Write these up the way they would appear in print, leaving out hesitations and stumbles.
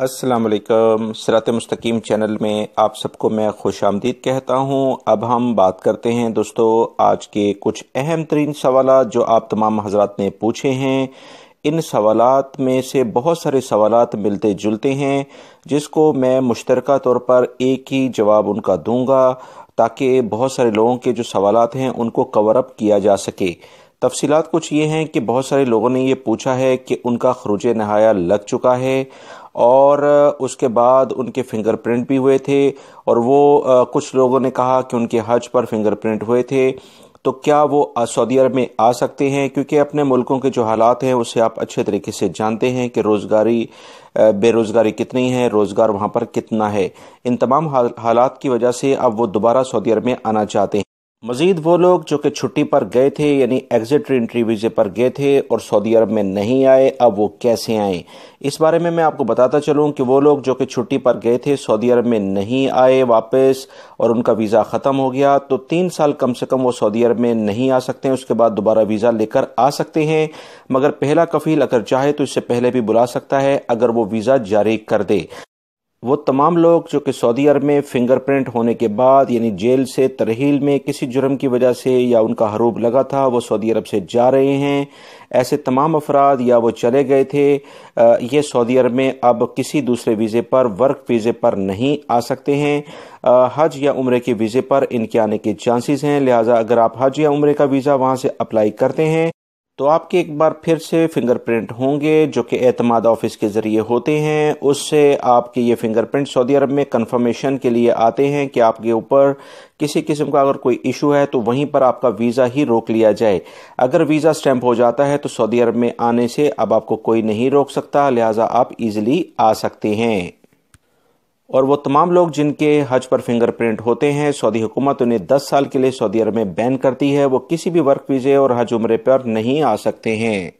अस्सलाम वालेकुम। सिरात मुस्तकीम चैनल में आप सबको मैं खुश आमदीद कहता हूँ। अब हम बात करते हैं दोस्तों आज के कुछ अहम तरीन सवालात जो आप तमाम हजरात ने पूछे हैं। इन सवालात में से बहुत सारे सवालात मिलते जुलते हैं जिसको मैं मुश्तरका तौर पर एक ही जवाब उनका दूंगा ताकि बहुत सारे लोगों के जो सवालात हैं उनको कवर अप किया जा सके। तफसीलात कुछ ये हैं कि बहुत सारे लोगों ने ये पूछा है कि उनका खरूज नहाया लग चुका है और उसके बाद उनके फिंगरप्रिंट भी हुए थे और वो कुछ लोगों ने कहा कि उनके हज पर फिंगरप्रिंट हुए थे, तो क्या वो सऊदी अरब में आ सकते हैं? क्योंकि अपने मुल्कों के जो हालात हैं उससे आप अच्छे तरीके से जानते हैं कि बेरोज़गारी कितनी है, रोज़गार वहाँ पर कितना है। इन तमाम हालात की वजह से अब वो दोबारा सऊदी अरब में आना चाहते हैं। मज़ीद वो लोग जो कि छुट्टी पर गए थे यानी एग्जिट एंट्री वीज़े पर गए थे और सऊदी अरब में नहीं आए, अब वो कैसे आए इस बारे में मैं आपको बताता चलूं कि वो लोग जो कि छुट्टी पर गए थे सऊदी अरब में नहीं आए वापस और उनका वीज़ा ख़त्म हो गया तो 3 साल कम से कम वो सऊदी अरब में नहीं आ सकते हैं। उसके बाद दोबारा वीज़ा लेकर आ सकते हैं, मगर पहला कफ़ील अगर चाहे तो इससे पहले भी बुला सकता है अगर वो वीज़ा जारी कर दे। वो तमाम लोग जो कि सऊदी अरब में फिंगरप्रिंट होने के बाद यानी जेल से तरहील में किसी जुर्म की वजह से या उनका हरूब लगा था वो सऊदी अरब से जा रहे हैं, ऐसे तमाम अफराद या वो चले गए थे, ये सऊदी अरब में अब किसी दूसरे वीज़े पर वर्क वीज़े पर नहीं आ सकते हैं। हज या उम्रे के वीज़े पर इनके आने के चांसेस हैं। लिहाजा अगर आप हज या उम्रे का वीज़ा वहाँ से अप्लाई करते हैं तो आपके एक बार फिर से फिंगरप्रिंट होंगे जो कि एतमाद ऑफिस के ज़रिए होते हैं। उससे आपके ये फिंगरप्रिंट सऊदी अरब में कंफर्मेशन के लिए आते हैं कि आपके ऊपर किसी किस्म का अगर कोई इशू है तो वहीं पर आपका वीज़ा ही रोक लिया जाए। अगर वीज़ा स्टैंप हो जाता है तो सऊदी अरब में आने से अब आपको कोई नहीं रोक सकता, लिहाजा आप इजीली आ सकते हैं। और वो तमाम लोग जिनके हज पर फिंगरप्रिंट होते हैं सऊदी हुकूमत उन्हें 10 साल के लिए सऊदी अरब में बैन करती है, वो किसी भी वर्क वीज़े और हज उम्रे पर नहीं आ सकते हैं।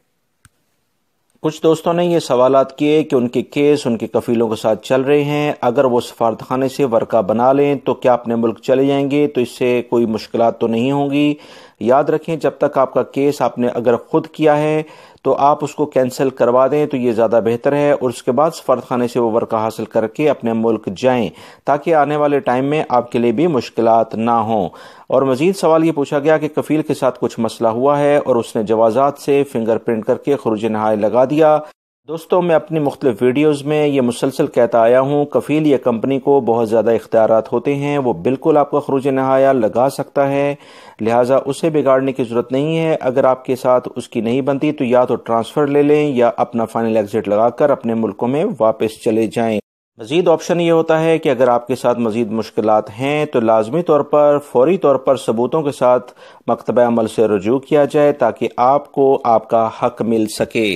कुछ दोस्तों ने ये सवालात किए कि उनके केस उनके कफ़ीलों के साथ चल रहे हैं, अगर वो सफारतखाने से वर्का बना लें तो क्या अपने मुल्क चले जाएंगे? तो इससे कोई मुश्किलात तो नहीं होंगी। याद रखें जब तक आपका केस आपने अगर खुद किया है तो आप उसको कैंसिल करवा दें तो ये ज़्यादा बेहतर है और उसके बाद सफारतखाने से वो वर्का हासिल करके अपने मुल्क जाएं ताकि आने वाले टाइम में आपके लिए भी मुश्किलात ना हों। और मज़ीद सवाल ये पूछा गया कि कफ़ील के साथ कुछ मसला हुआ है और उसने जवाज़ात से फिंगरप्रिंट करके खरूज नहाय लगा दिया। दोस्तों मैं अपनी मुख्तलिफ वीडियोज़ में ये मुसलसल कहता आया हूँ कफ़ील या कंपनी को बहुत ज़्यादा इख्तियारात होते हैं, वो बिल्कुल आपका खरूज नहाया लगा सकता है, लिहाजा उसे बिगाड़ने की ज़रूरत नहीं है। अगर आपके साथ उसकी नहीं बनती तो या तो ट्रांसफ़र ले लें या अपना फाइनल एग्जिट लगाकर अपने मुल्कों में वापस चले जाएँ। मज़ीद ऑप्शन ये होता है कि अगर आपके साथ मज़ीद मुश्किलात हैं तो लाजमी तौर पर फौरी तौर पर सबूतों के साथ मकतबा अमल से रुजू किया जाए ताकि आपको आपका हक मिल सके।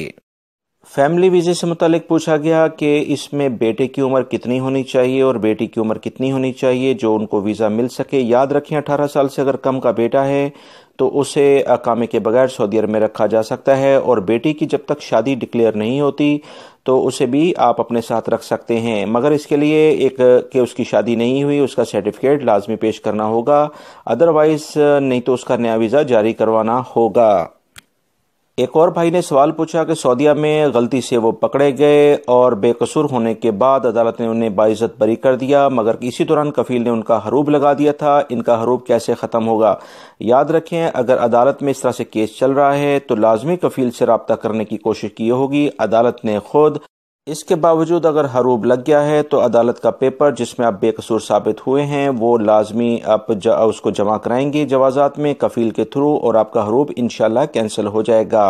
फैमिली वीज़े से मुतालिक पूछा गया कि इसमें बेटे की उम्र कितनी होनी चाहिए और बेटी की उम्र कितनी होनी चाहिए जो उनको वीज़ा मिल सके। याद रखें 18 साल से अगर कम का बेटा है तो उसे अकामे के बगैर सऊदी अरब में रखा जा सकता है और बेटी की जब तक शादी डिक्लेयर नहीं होती तो उसे भी आप अपने साथ रख सकते हैं, मगर इसके लिए एक कि उसकी शादी नहीं हुई उसका सर्टिफिकेट लाजमी पेश करना होगा, अदरवाइज नहीं तो उसका नया वीज़ा जारी करवाना होगा। एक और भाई ने सवाल पूछा कि सऊदीया में गलती से वो पकड़े गए और बेकसूर होने के बाद अदालत ने उन्हें बाइज्जत बरी कर दिया, मगर इसी दौरान कफ़ील ने उनका हरूब लगा दिया था, इनका हरूब कैसे ख़त्म होगा? याद रखें अगर अदालत में इस तरह से केस चल रहा है तो लाजमी कफ़ील से रब्ता करने की कोशिश की होगी अदालत ने खुद। इसके बावजूद अगर हरूब लग गया है तो अदालत का पेपर जिसमें आप बेकसूर साबित हुए हैं वो लाजमी आप उसको जमा कराएंगे जवाज़ात में कफ़ील के थ्रू और आपका हरूब इंशाल्लाह कैंसिल हो जाएगा।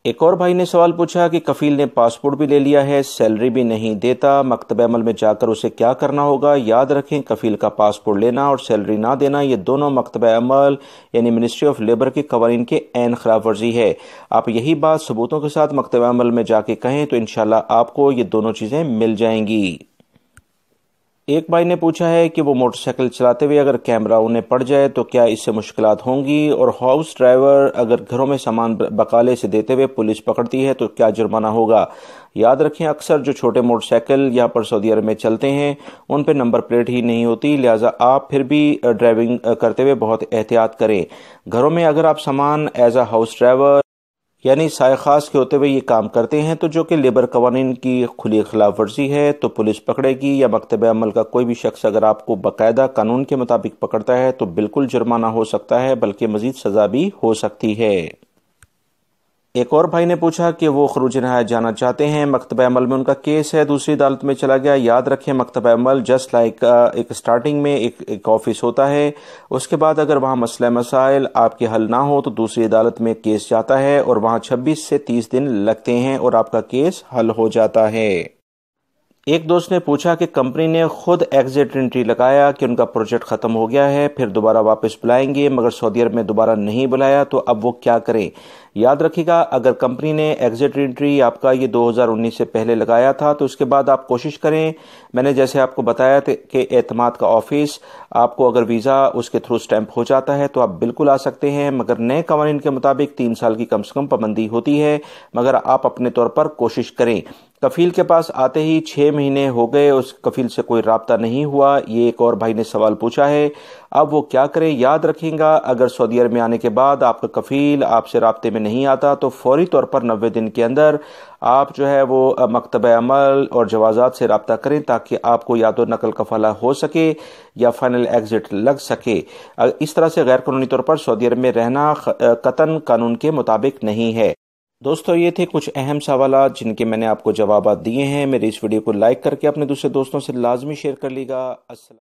एक और भाई ने सवाल पूछा कि कफ़ील ने पासपोर्ट भी ले लिया है, सैलरी भी नहीं देता, मकतब अमल में जाकर उसे क्या करना होगा? याद रखें कफ़ील का पासपोर्ट लेना और सैलरी ना देना ये दोनों मकतब अमल यानी मिनिस्ट्री ऑफ लेबर के कवानीन के ऐन खिलाफ वर्जी है। आप यही बात सबूतों के साथ मकतब अमल में जाके कहें तो इंशाल्लाह आपको ये दोनों चीज़ें मिल जाएंगी। एक भाई ने पूछा है कि वो मोटरसाइकिल चलाते हुए अगर कैमरा उन्हें पड़ जाए तो क्या इससे मुश्किलात होंगी, और हाउस ड्राइवर अगर घरों में सामान बकाले से देते हुए पुलिस पकड़ती है तो क्या जुर्माना होगा? याद रखें अक्सर जो छोटे मोटरसाइकिल यहाँ पर सऊदी अरब में चलते हैं उन पर नंबर प्लेट ही नहीं होती, लिहाजा आप फिर भी ड्राइविंग करते हुए बहुत एहतियात करें। घरों में अगर आप सामान एज अ हाउस ड्राइवर یعنی سائے خاص کے ہوتے ہوئے یہ کام کرتے ہیں، تو جو کہ لیبر قوانین کی کھلی خلاف ورزی ہے تو پولیس پکڑے گی، یا مکتب عمل کا کوئی بھی شخص اگر آپ کو باقاعدہ قانون کے مطابق پکڑتا ہے تو بالکل جرمانہ ہو سکتا ہے، بلکہ مزید سزا بھی ہو سکتی ہے۔ ایک اور بھائی نے پوچھا کہ وہ خروج نہایت جانا چاہتے ہیں، مکتبہ عمل میں ان کا کیس ہے، دوسری عدالت میں چلا گیا۔ یاد رکھیں مکتبہ عمل جسٹ لائک ایک سٹارٹنگ میں ایک آفس ہوتا ہے، اس کے بعد اگر وہاں مسئلہ مسائل آپ کے حل نہ ہو تو دوسری عدالت میں کیس جاتا ہے، اور وہاں 26 سے 30 دن لگتے ہیں اور آپ کا کیس حل ہو جاتا ہے۔ ایک دوست نے پوچھا کہ کمپنی نے خود ایگزٹ انٹری لگایا کہ ان کا پروجیکٹ ختم ہو گیا ہے، پھر دوبارہ واپس بلائیں گے، مگر سعودی عرب میں دوبارہ نہیں بلایا، تو اب وہ کیا کریں؟ یاد رکھیے گا، اگر کمپنی نے ایگزٹ انٹری آپ کا یہ 2019 سے پہلے لگایا تھا تو اس کے بعد آپ کوشش کریں، میں نے جیسے آپ کو بتایا تھا کہ اعتماد کا آفس آپ کو اگر ویزا اس کے تھرو سٹیمپ ہو جاتا ہے تو آپ بالکل آ سکتے ہیں، مگر نئے قوانین کے مطابق 3 سال کی کم سے کم پابندی ہوتی ہے، مگر آپ اپنے طور پر کوشش کریں۔ کفیل کے پاس آتے ہی 6 مہینے ہو گئے، اس کفیل سے کوئی رابطہ نہیں ہوا، یہ ایک اور بھائی نے سوال پوچھا ہے، اب وہ کیا کریں؟ یاد رکھیں گا، اگر سعودی عرب میں آنے کے بعد آپ کا کفیل آپ سے رابطے میں نہیں آتا تو فوری طور پر 90 دن کے اندر آپ جو ہے وہ مکتبہ عمل اور جوازات سے رابطہ کریں، تاکہ آپ کو یا تو نقل کفالہ ہو سکے یا فائنل ایگزٹ لگ سکے۔ اس طرح سے غیر قانونی طور پر سعودی عرب میں رہنا قطعاً قانون کے مطابق نہیں ہے۔ دوستو، یہ تھے کچھ اہم سوالات جن کے میں نے آپ کو جوابات دیے ہیں۔ میری اس ویڈیو کو لائک کر کے اپنے دوسرے دوستوں سے لازمی شیئر کر لیے گا۔ السلام